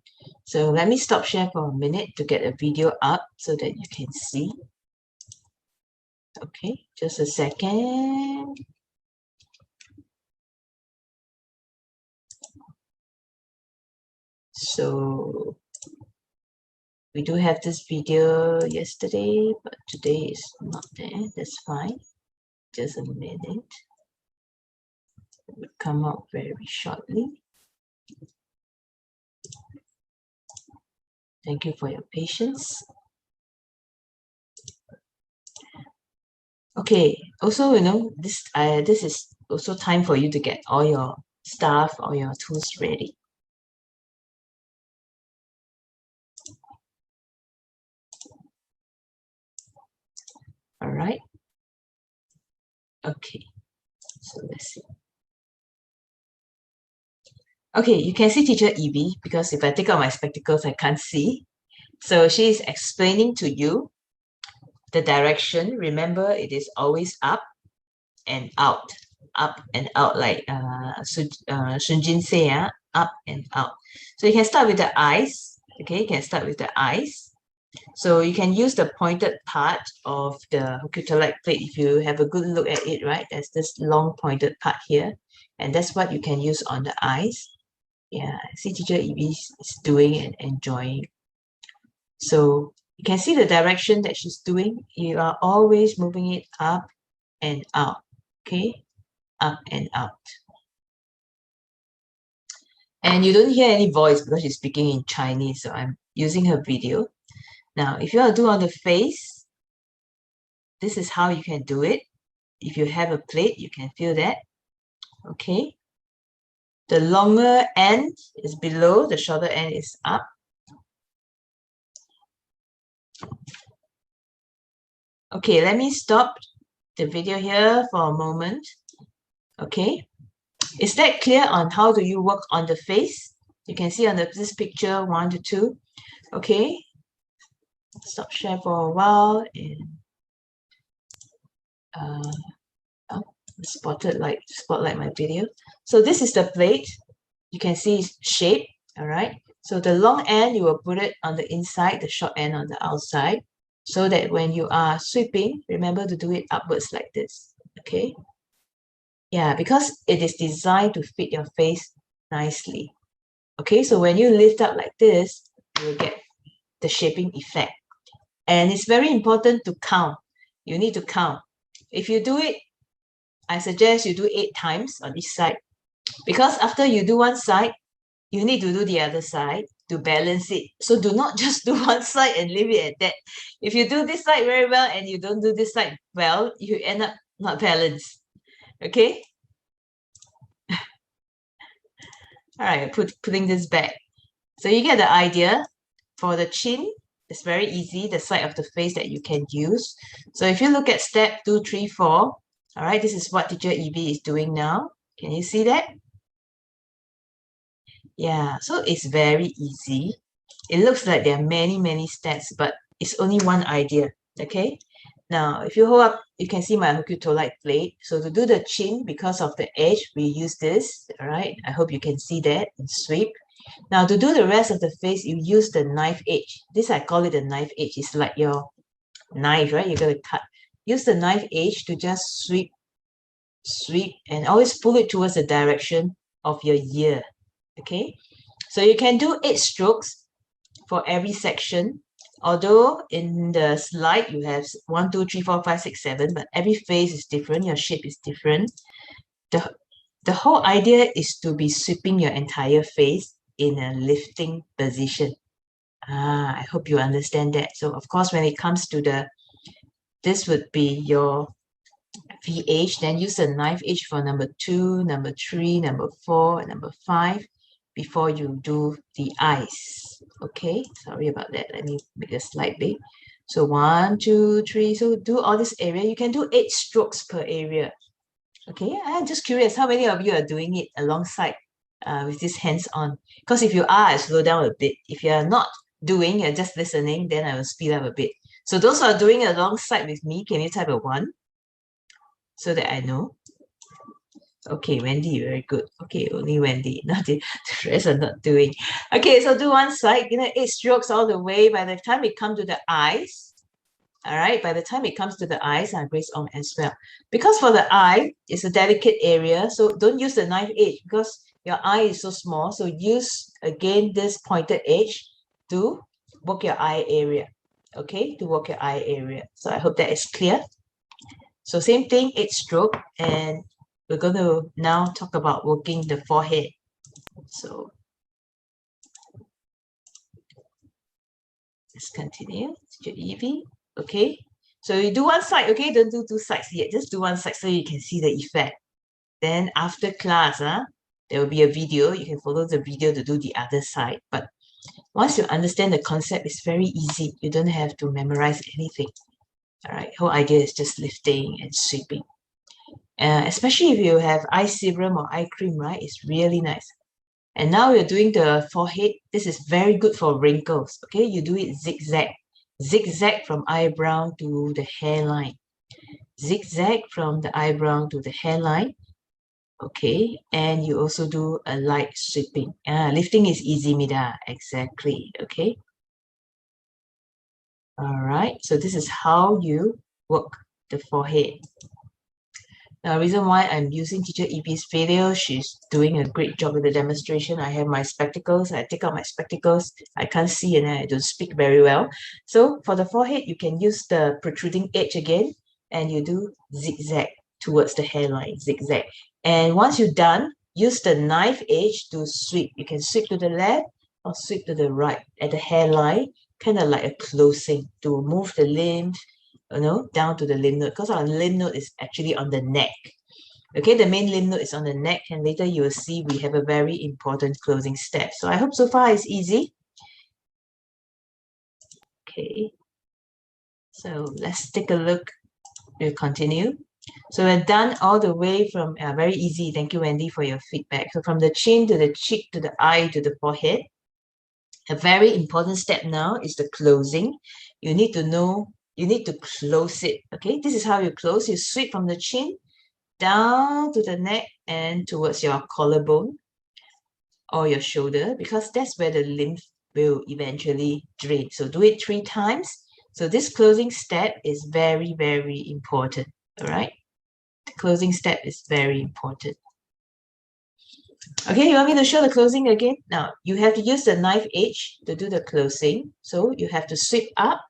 So let me stop share for a minute to get a video up so that you can see. Okay, just a second. So we do have this video yesterday, but today is not there. That's fine. Just a minute. It will come out very shortly. Thank you for your patience. Okay, also, you know, this is also time for you to get all your stuff, all your tools ready. All right. Okay, so let's see. Okay, you can see teacher Evie because if I take out my spectacles, I can't see. So she is explaining to you the direction. Remember, it is always up and out, like Sun Jin say, up and out. So you can start with the eyes. Okay, you can start with the eyes. So you can use the pointed part of the Hokutolite plate if you have a good look at it, right? There's this long pointed part here, and that's what you can use on the eyes. Yeah, see teacher Evie is doing and enjoying. So you can see the direction that she's doing. You are always moving it up and out, okay? Up and out. And you don't hear any voice because she's speaking in Chinese, so I'm using her video. Now, if you want to do on the face, this is how you can do it. If you have a plate, you can feel that, okay? The longer end is below, the shorter end is up. Okay, let me stop the video here for a moment. Okay, is that clear on how do you work on the face? You can see on this picture 1 to 2. Okay, stop share for a while and spotlight my video. So this is the plate. You can see shape. All right. So the long end you will put it on the inside, the short end on the outside, so that when you are sweeping, remember to do it upwards like this. Okay. Yeah, because it is designed to fit your face nicely. Okay, so when you lift up like this, you will get the shaping effect. And it's very important to count. You need to count. If you do it, I suggest you do 8 times on each side. Because after you do one side, you need to do the other side to balance it. So do not just do one side and leave it at that. If you do this side very well and you don't do this side well, you end up not balanced. Okay? All right, putting this back. So you get the idea. For the chin, it's very easy, the side of the face that you can use. So if you look at step 2, 3, 4, all right, this is what teacher Evie is doing now. Can you see that? Yeah, so it's very easy. It looks like there are many, many steps, but it's only one idea, okay? Now, if you hold up, you can see my Hokutolite plate. So to do the chin, because of the edge, we use this, all right? I hope you can see that and sweep. Now, to do the rest of the face, you use the knife edge. This, I call it the knife edge. It's like your knife, right? You're going to cut. Use the knife edge to just sweep, and always pull it towards the direction of your ear, okay? So you can do 8 strokes for every section. Although in the slide, you have 1, 2, 3, 4, 5, 6, 7, but every face is different. Your shape is different. The whole idea is to be sweeping your entire face in a lifting position. I hope you understand that. So of course, when it comes to this would be your VH, then use the knife edge for number 2, number 3, number 4, and number 5 before you do the eyes. Okay, sorry about that. Let me make the slide big. So 1, 2, 3. So do all this area. You can do 8 strokes per area. Okay, I'm just curious, how many of you are doing it alongside with this hands on? Because if you are, I slow down a bit. If you are not doing, you're just listening, then I will speed up a bit. So those who are doing it alongside with me, can you type a 1? So that I know. Okay, Wendy, very good. Okay, only Wendy. Not the rest are not doing. Okay, so do one side, 8 strokes all the way. By the time it comes to the eyes, all right, by the time it comes to the eyes, I brace on as well. Because for the eye, it's a delicate area, so don't use the knife edge because your eye is so small. So use, again, this pointed edge to work your eye area, okay, to work your eye area. So I hope that is clear. So same thing, 8 stroke, and we're going to now talk about working the forehead. So let's continue. Evie. Okay. So you do one side, okay? Don't do 2 sides yet. Just do one side so you can see the effect. Then after class, there will be a video. You can follow the video to do the other side. But once you understand the concept, it's very easy. You don't have to memorize anything. All right. Whole idea is just lifting and sweeping. Especially if you have eye serum or eye cream, right? It's really nice. And now we're doing the forehead. This is very good for wrinkles. Okay, you do it zigzag. Zigzag from eyebrow to the hairline. Zigzag from the eyebrow to the hairline. Okay, and you also do a light sweeping. Lifting is easy, mida. Exactly. Okay. All right. So this is how you work the forehead. The reason why I'm using teacher Evie's video, she's doing a great job with the demonstration. I have my spectacles. I take out my spectacles. I can't see and I don't speak very well. So for the forehead, you can use the protruding edge again, and you do zigzag towards the hairline, zigzag. And once you're done, use the knife edge to sweep. You can sweep to the left or sweep to the right at the hairline, kind of like a closing to move the lymph, down to the lymph node, because our lymph node is actually on the neck. Okay, the main lymph node is on the neck, and later you will see we have a very important closing step. So I hope so far it's easy. Okay, so let's take a look. We'll continue. So we're done all the way from, very easy. Thank you, Wendy, for your feedback. So from the chin to the cheek to the eye to the forehead. A very important step now is the closing. You need to know, you need to close it. Okay, this is how you close. You sweep from the chin down to the neck and towards your collarbone or your shoulder, because that's where the lymph will eventually drain. So do it 3 times. So this closing step is very, very important. All right, the closing step is very important. Okay, you want me to show the closing again? Now, you have to use the knife edge to do the closing. So you have to sweep up,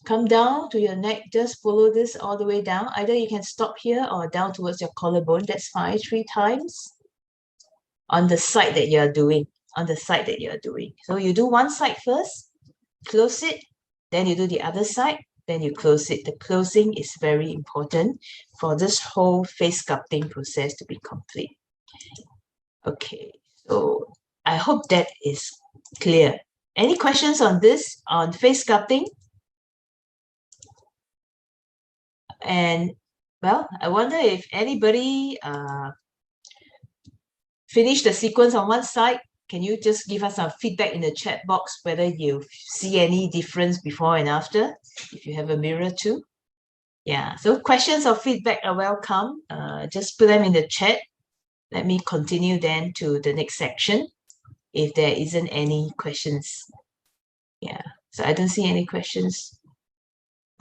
come down to your neck, just follow this all the way down. Either you can stop here or down towards your collarbone. That's fine, 3 times on the side that you're doing, So you do one side first, close it, then you do the other side, then you close it. The closing is very important for this whole face sculpting process to be complete. Okay, so I hope that is clear. Any questions on this, on face sculpting? And well, I wonder if anybody finished the sequence on one side. Can you just give us some feedback in the chat box whether you see any difference before and after, if you have a mirror too? Yeah, so questions or feedback are welcome. Just put them in the chat. Let me continue then to the next section if there isn't any questions. Yeah, so I don't see any questions.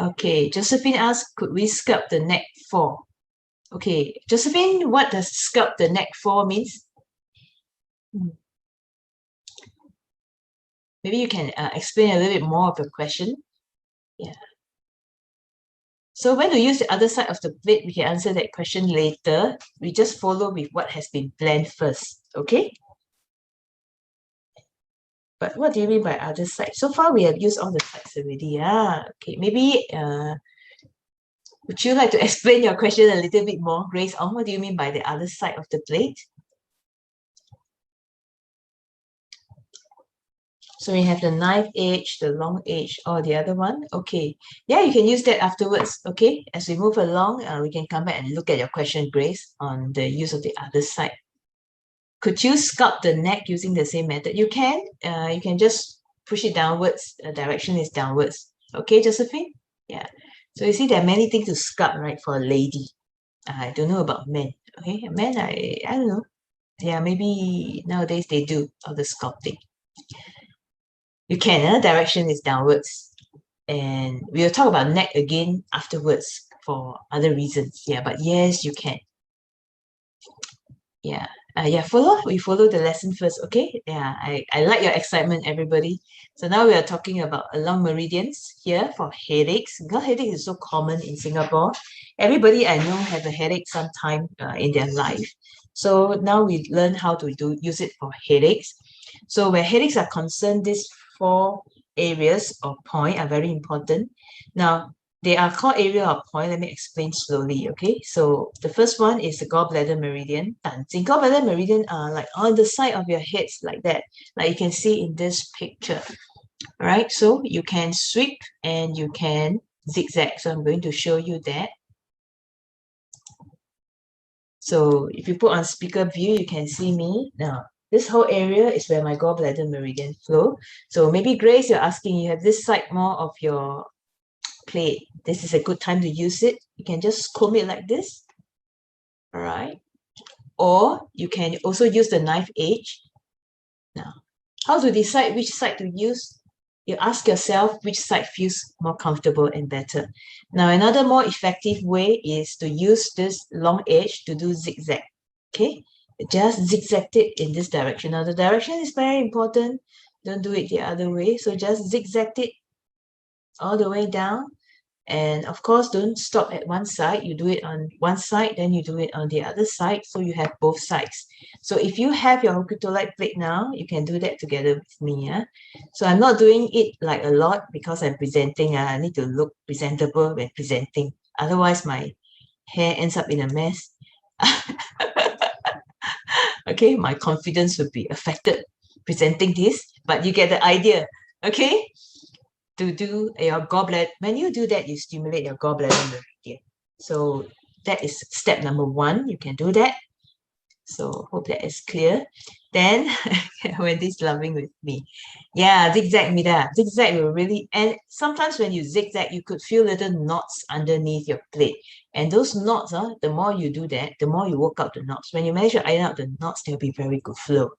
Okay, Josephine asked, could we sculpt the neck for? Okay, Josephine, what does sculpt the neck for means? Maybe you can explain a little bit more of the question. Yeah. So when we use the other side of the plate, we can answer that question later. We just follow with what has been planned first, okay? But what do you mean by other side? So far, we have used all the sides already. Okay, maybe would you like to explain your question a little bit more, Grace? On what do you mean by the other side of the plate? So we have the knife edge, the long edge, or the other one. Okay. Yeah, you can use that afterwards. Okay. As we move along, we can come back and look at your question, Grace, on the use of the other side. Could you sculpt the neck using the same method? You can. You can just push it downwards. The direction is downwards. Okay, Josephine? Yeah. So you see, there are many things to sculpt, right, for a lady. I don't know about men. Okay, men, I don't know. Yeah, maybe nowadays they do all the sculpting. You can, direction is downwards. And we'll talk about neck again afterwards for other reasons. Yeah, but yes, you can. Yeah, Yeah, we follow the lesson first, okay? Yeah, I like your excitement, everybody. So now we are talking about along meridians here for headaches. Because headache is so common in Singapore. Everybody I know have a headache sometime in their life. So now we learn how to use it for headaches. So where headaches are concerned, these four areas of point are very important. Now, they are called area of point. Let me explain slowly, okay? So the first one is the gallbladder meridian. Gallbladder meridian are like on the side of your heads like that, like you can see in this picture. All right, so you can sweep and you can zigzag. So I'm going to show you that. So if you put on speaker view, you can see me. Now, this whole area is where my gallbladder meridian flow. So maybe Grace, you're asking, you have this side more of your plate. This is a good time to use it. You can just comb it like this. All right. Or you can also use the knife edge. Now, how to decide which side to use? You ask yourself which side feels more comfortable and better. Now, another more effective way is to use this long edge to do zigzag. Okay, just zigzag it in this direction. Now, the direction is very important. Don't do it the other way. So just zigzag it all the way down. And of course, don't stop at one side. You do it on one side, then you do it on the other side. So you have both sides. So if you have your Hokutolite plate now, you can do that together with me. Yeah? So I'm not doing it like a lot because I'm presenting. I need to look presentable when presenting. Otherwise, my hair ends up in a mess. Okay, my confidence would be affected presenting this, but you get the idea. Okay? To do your gallbladder. When you do that, you stimulate your gallbladder meridian. So that is step number one. You can do that. So hope that is clear. Then Wendy's loving with me. Yeah, zigzag, Mida. Zigzag will really, and sometimes when you zigzag, you could feel little knots underneath your plate. And those knots, the more you do that, the more you work out the knots. When you measure iron out the knots, there'll be very good flow.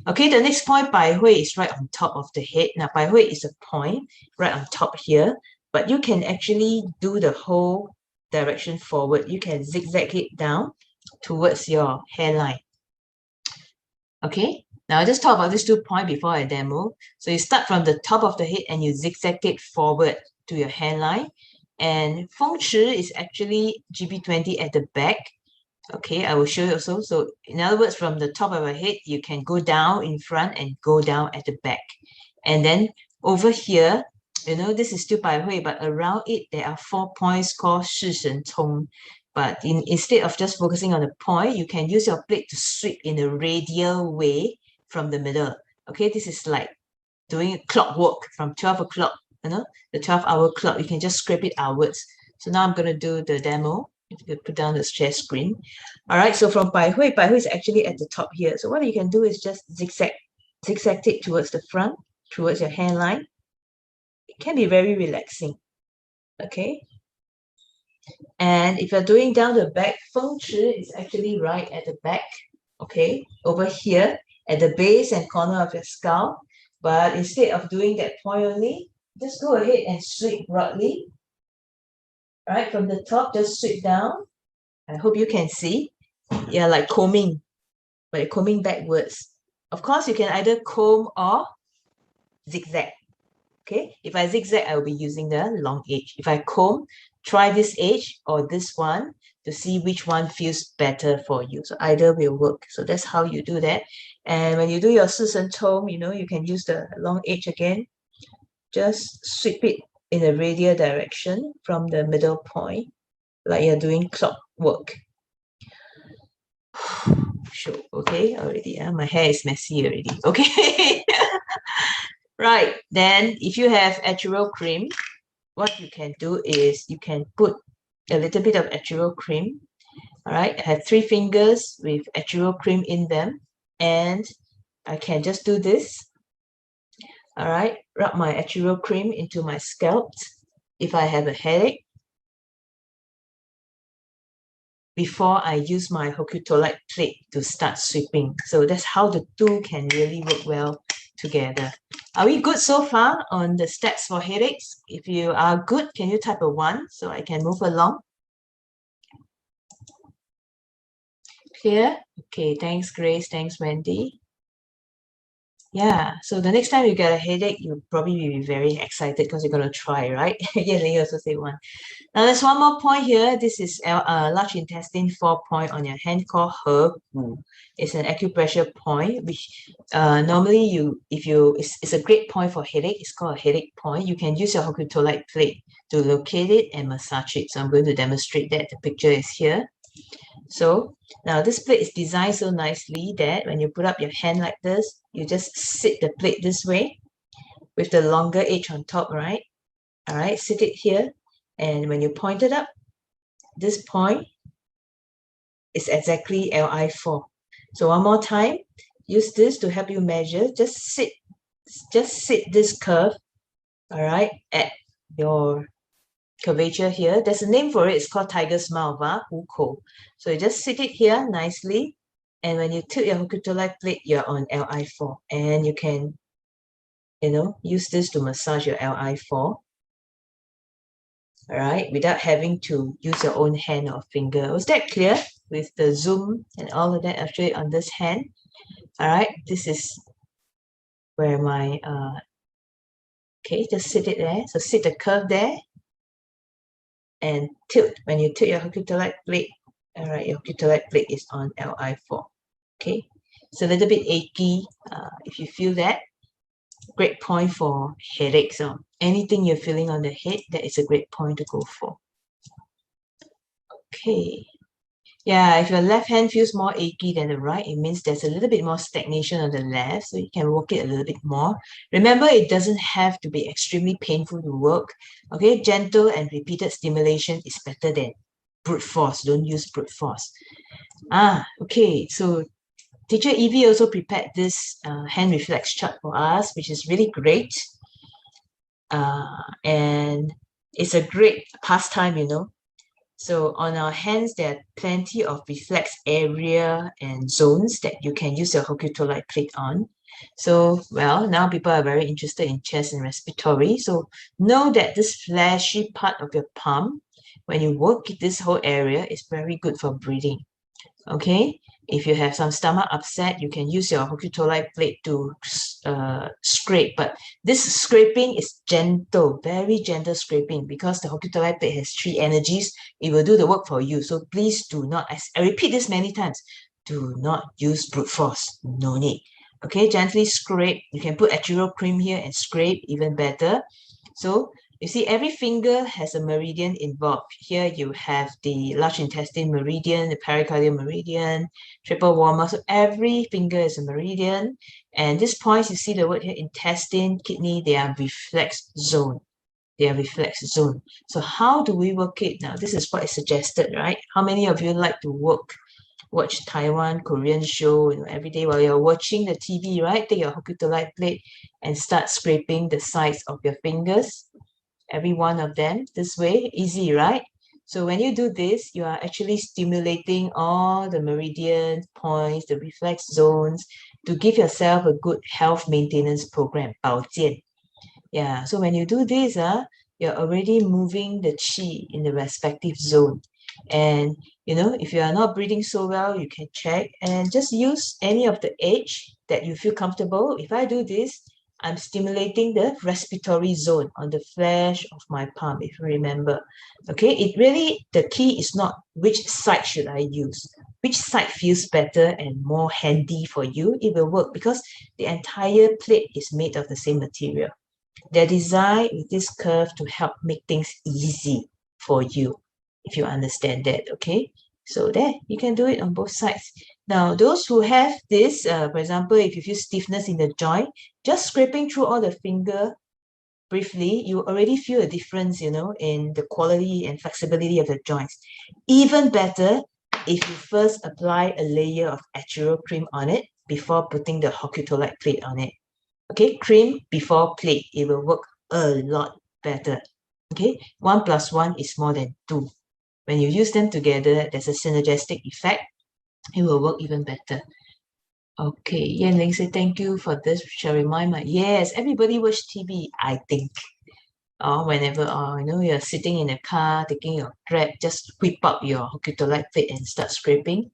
Okay, the next point, Bai Hui, is right on top of the head. Now, Bai Hui is a point right on top here, but you can actually do the whole direction forward. You can zigzag it down towards your hairline. Okay, now I'll just talk about these 2 points before I demo. So you start from the top of the head and you zigzag it forward to your hairline. And Feng Chi is actually GB20 at the back. Okay, I will show you also. So in other words, from the top of your head, you can go down in front and go down at the back. And then over here, you know, this is still Bai Hui, but around it, there are 4 points called Shi Shen Cong. But instead of just focusing on the point, you can use your plate to sweep in a radial way from the middle. Okay, this is like doing clockwork from 12 o'clock, you know, the 12-hour clock. You can just scrape it outwards. So now I'm going to do the demo. You can put down the share screen. All right, so from Bai Hui is actually at the top here. So what you can do is just zigzag it towards the front, towards your hairline. It can be very relaxing. Okay. And if you're doing down the back, Feng Chi is actually right at the back. Okay, over here at the base and corner of your skull. But instead of doing that point only, just go ahead and sweep broadly. Right, from the top, just sweep down. I hope you can see. Yeah, like combing, but you're combing backwards. Of course, you can either comb or zigzag. Okay, if I zigzag, I will be using the long edge. If I comb, try this edge or this one to see which one feels better for you. So either will work. So that's how you do that. And when you do your Shi Shen Cong, you know, you can use the long edge again. Just sweep it in a radial direction from the middle point, like you're doing clockwork. Sure, okay, already. My hair is messy already. Okay. Right, then if you have Echiro cream, what you can do is you can put a little bit of Echiro cream. All right, I have 3 fingers with Echiro cream in them, and I can just do this. All right, rub my Echiro cream into my scalp if I have a headache before I use my Hokutolite plate to start sweeping. So that's how the two can really work well together. Are we good so far on the steps for headaches? If you are good, can you type a 1 so I can move along? Clear? Okay, thanks, Grace. Thanks, Wendy. Yeah, so the next time you get a headache, you'll probably be very excited because you're going to try, right? Yeah, you also say one. Now, there's one more point here. This is large intestine 4 point on your hand called Heku. It's an acupressure point, which normally it's a great point for headache. It's called a headache point. You can use your Hokutolite plate to locate it and massage it. So I'm going to demonstrate that. The picture is here. So now this plate is designed so nicely that when you put up your hand like this, you just sit the plate this way with the longer edge on top, right? All right, sit it here. And when you point it up, this point is exactly Li4. So one more time, use this to help you measure. Just sit this curve, all right, at your curvature here. There's a name for it. It's called tiger's mouth, Huko. So you just sit it here nicely. And when you tilt your Hokutolite plate, you're on Li4. And you can, use this to massage your Li4. All right, without having to use your own hand or finger. Was that clear with the zoom and all of that? I'll show it on this hand. All right, this is where my, okay, just sit it there. So sit the curve there and tilt. When you tilt your Hokutolite plate, all right, your Hokutolite plate is on Li4. Okay, it's a little bit achy. If you feel that, great point for headaches. So anything you're feeling on the head, that is a great point to go for. Okay. Yeah, if your left hand feels more achy than the right, it means there's a little bit more stagnation on the left, so you can work it a little bit more. Remember, it doesn't have to be extremely painful to work. Okay, gentle and repeated stimulation is better than brute force. Don't use brute force. Okay, so Teacher Evie also prepared this hand reflex chart for us, which is really great. And it's a great pastime, So on our hands, there are plenty of reflex area and zones that you can use your Hokutolite plate on. So, well, now people are very interested in chest and respiratory. So know that this fleshy part of your palm, when you work this whole area, is very good for breathing. Okay, if you have some stomach upset, you can use your Hokutolite plate to scrape. But this scraping is gentle, very gentle scraping, because the Hokutolite plate has 3 energies. It will do the work for you. So please do not, I repeat this many times, do not use brute force. No need. Okay, gently scrape. You can put Echiro cream here and scrape, even better. So you see, every finger has a meridian involved. Here you have the large intestine meridian, the pericardium meridian, triple warmer. So every finger is a meridian. And these points, you see the word here, intestine, kidney, they are reflex zone. They are reflex zone. So how do we work it now? This is what is suggested, right? How many of you like to watch Taiwan, Korean show, every day while you're watching the TV, right? Take your Hokutolite plate and start scraping the sides of your fingers. Every one of them this way, easy, right? So when you do this, you are actually stimulating all the meridian points, the reflex zones, to give yourself a good health maintenance program, 保健. Yeah, so when you do this, you're already moving the qi in the respective zone. And, if you are not breathing so well, you can check and just use any of the edge that you feel comfortable. If I do this, I'm stimulating the respiratory zone on the flesh of my palm, if you remember. Okay, the key is not which side should I use. Which side feels better and more handy for you, it will work because the entire plate is made of the same material. They're designed with this curve to help make things easy for you, if you understand that, okay? So there, you can do it on both sides. Now, those who have this, for example, if you feel stiffness in the joint, just scraping through all the finger briefly, you already feel a difference, in the quality and flexibility of the joints. Even better, if you first apply a layer of Echiro cream on it before putting the Hokutolite plate on it. Okay, cream before plate, it will work a lot better. Okay, 1 + 1 is more than 2. When you use them together, there's a synergistic effect. It will work even better. Okay, Yan Ling said, thank you for this. Shall remind my, yes, everybody watch TV, I think. Or whenever, you're sitting in a car, taking your Grab, just whip up your Hokutolite plate and start scraping.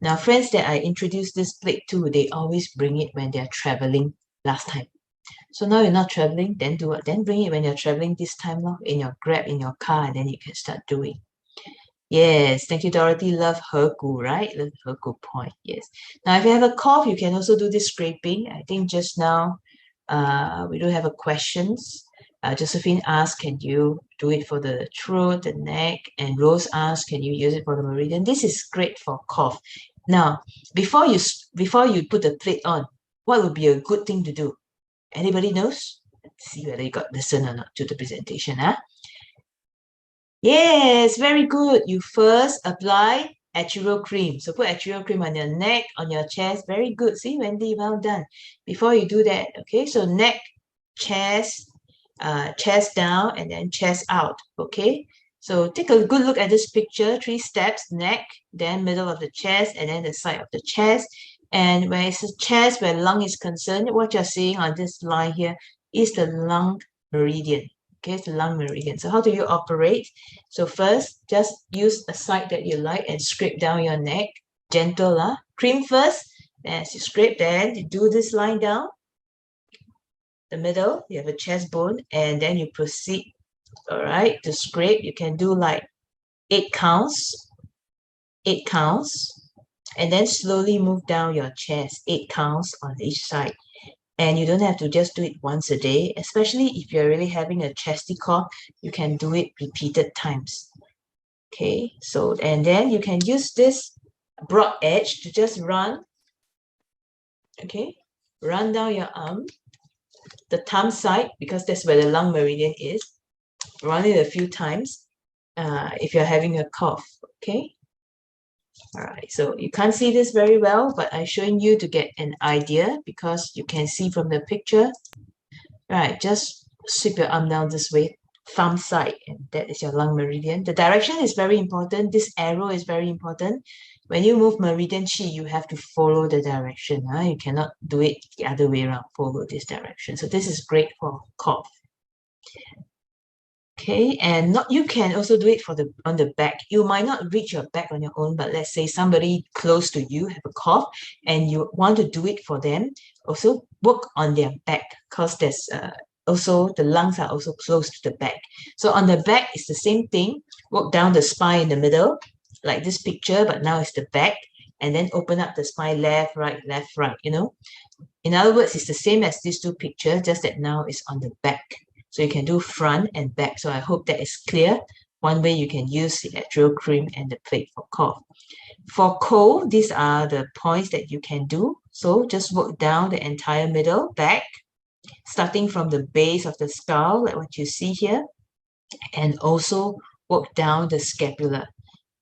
Now, friends that I introduced this plate to, they always bring it when they're traveling last time. So now you're not traveling, then do what? Then bring it when you're traveling this time, in your Grab, in your car, and then you can start doing. Yes, thank you, Dorothy. Love Hoku, right? Love Hoku point. Yes. Now, if you have a cough, you can also do this scraping. I think just now, we do have a questions. Josephine asked, can you do it for the throat, the neck? And Rose asked, can you use it for the meridian? This is great for cough. Now, before you put the plate on, what would be a good thing to do? Anybody knows? Let's see whether you got listen or not to the presentation, huh? Yes, very good. You first apply Echiro cream. So put Echiro cream on your neck, on your chest. Very good. See, Wendy, well done. Before you do that, okay, so neck, chest, chest down, and then chest out, okay? So take a good look at this picture. 3 steps, neck, then middle of the chest, and then the side of the chest. And where it's the chest, where lung is concerned, what you're seeing on this line here is the lung meridian. Okay, it's the lung meridian. So how do you operate? So first, just use a side that you like and scrape down your neck. Gentle, cream first. Then as you scrape, then you do this line down. The middle, you have a chest bone, and then you proceed, all right, to scrape. You can do like 8 counts, 8 counts, and then slowly move down your chest, 8 counts on each side. And you don't have to just do it once a day, especially if you're really having a chesty cough, you can do it repeated times. Okay, so, and then you can use this broad edge to just run, okay, run down your arm, the thumb side, because that's where the lung meridian is. Run it a few times if you're having a cough, okay? All right, so you can't see this very well, but I'm showing you to get an idea because you can see from the picture. All right, just sweep your arm down this way, thumb side, and that is your lung meridian. The direction is very important. This arrow is very important. When you move meridian chi, you have to follow the direction. You cannot do it the other way around, follow this direction. So this is great for cough. Okay, and you can also do it for on the back. You might not reach your back on your own, but let's say somebody close to you have a cough and you want to do it for them. Also work on their back because there's also the lungs are also close to the back. So on the back, it's the same thing. Work down the spine in the middle, like this picture, but now it's the back, and then open up the spine left, right, you know. In other words, it's the same as these 2 pictures, just that now it's on the back. So you can do front and back. So I hope that is clear. One way you can use the Echiro cream and the plate for cough. For cold, these are the points that you can do. So just work down the entire middle, back, starting from the base of the skull, like what you see here, and also work down the scapula.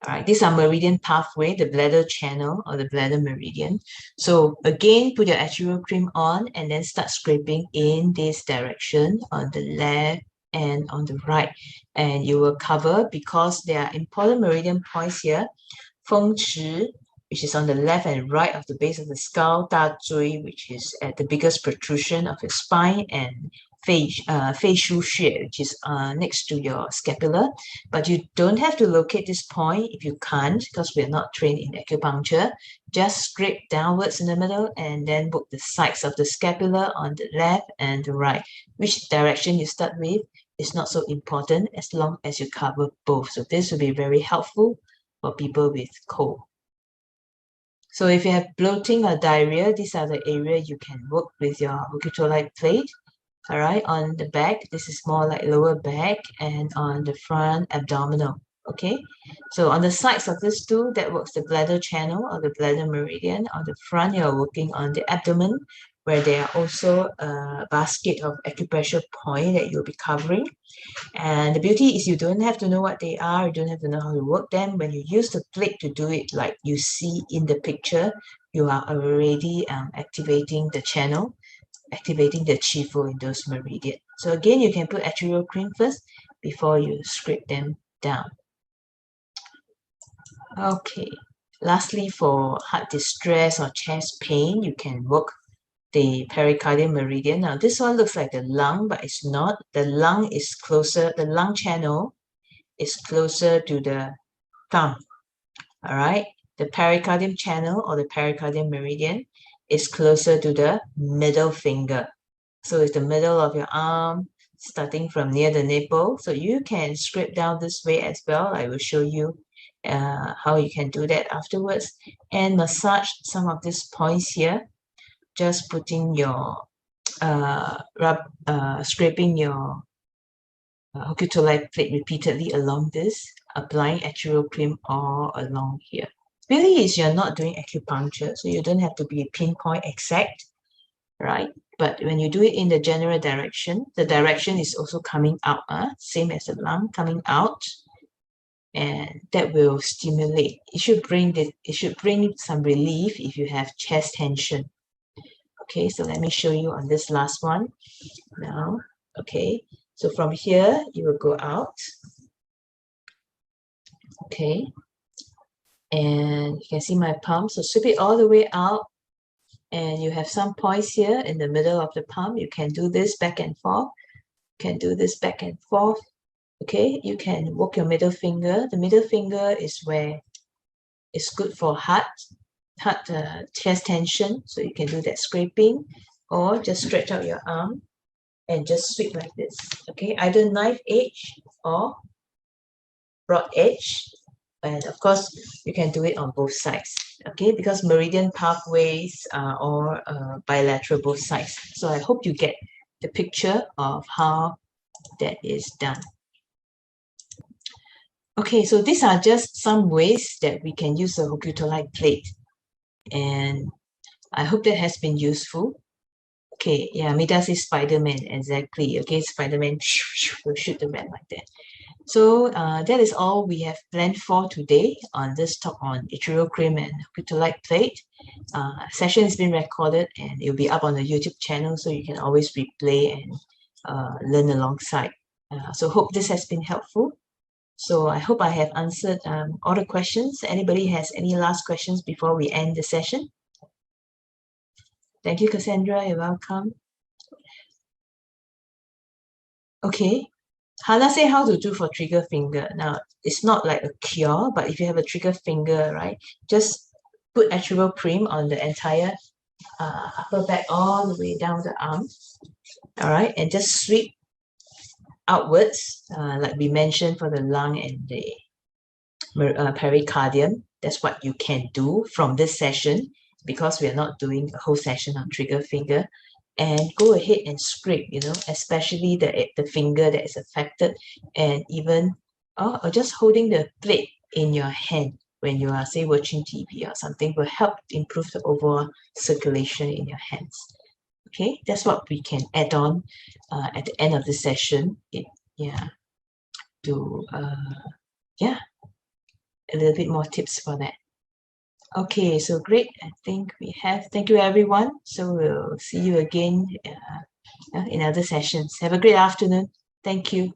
All right, these are meridian pathway, the bladder channel or the bladder meridian. So again, put your Echiro cream on and then start scraping in this direction on the left and on the right. And you will cover, because there are important meridian points here, Feng Chi, which is on the left and right of the base of the skull, Da Zui, which is at the biggest protrusion of your spine, and Fei Shu Xue, which is next to your scapula. But you don't have to locate this point if you can't, because we're not trained in acupuncture. Just scrape downwards in the middle and then work the sides of the scapula on the left and the right. Which direction you start with is not so important as long as you cover both. So this will be very helpful for people with cold. So if you have bloating or diarrhea, these are the areas you can work with your Hokutolite plate. All right, on the back, this is more like lower back, and on the front, abdominal. Okay, so on the sides of this 2, that works the bladder channel or the bladder meridian. On the front, you're working on the abdomen, where there are also a basket of acupressure point that you'll be covering. And the beauty is you don't have to know what they are, you don't have to know how to work them. When you use the plate to do it like you see in the picture, you are already activating the channel, activating the chi flow in those meridians. So again, you can put Echiro cream first before you scrape them down. Okay, lastly, for heart distress or chest pain, you can work the Pericardium Meridian. Now this one looks like the lung, but it's not. The lung is closer, the lung channel is closer to the thumb. All right, the pericardium channel or the pericardium meridian is closer to the middle finger. So it's the middle of your arm, starting from near the nipple. So you can scrape down this way as well. I will show you how you can do that afterwards, and massage some of these points here. Just putting your scraping your Hokutolite plate repeatedly along this, applying Echiro cream all along here. Really is you're not doing acupuncture, so you don't have to be pinpoint exact, right? But when you do it in the general direction, the direction is also coming out, same as the lung coming out, and that will stimulate. It should bring some relief if you have chest tension. Okay, so let me show you on this last one now. Okay, so from here you will go out. Okay, and you can see my palm. So sweep it all the way out, and you have some points here in the middle of the palm. You can do this back and forth. You can do this back and forth. Okay, you can walk your middle finger. The middle finger is where it's good for heart chest tension. So you can do that scraping, or just stretch out your arm and just sweep like this. Okay, either knife edge or broad edge. And of course, you can do it on both sides. Okay, because meridian pathways are all bilateral both sides. So I hope you get the picture of how that is done. Okay, so these are just some ways that we can use the Hokutolite plate. And I hope that has been useful. Okay, yeah, Mida says Spider-Man, exactly. Okay, Spider-Man will shoot the rat like that. So that is all we have planned for today on this talk on Echiro cream and Hokutolite plate. Session has been recorded and it will be up on the YouTube channel, so you can always replay and learn alongside. So hope this has been helpful. So I hope I have answered all the questions. Anybody has any last questions before we end the session? Thank you, Cassandra. You're welcome. Okay. Hana say how to do for trigger finger. Now, it's not like a cure, but if you have a trigger finger, right, just put Echiro cream on the entire upper back all the way down the arm. All right, and just sweep outwards, like we mentioned for the lung and the pericardium. That's what you can do from this session, because we are not doing a whole session on trigger finger. And go ahead and scrape, especially the finger that is affected, and even or just holding the plate in your hand when you are, say, watching TV or something will help improve the overall circulation in your hands. Okay, that's what we can add on at the end of the session. A little bit more tips for that. Okay, so great. I think we have. Thank you, everyone. So we'll see you again in other sessions. Have a great afternoon. Thank you.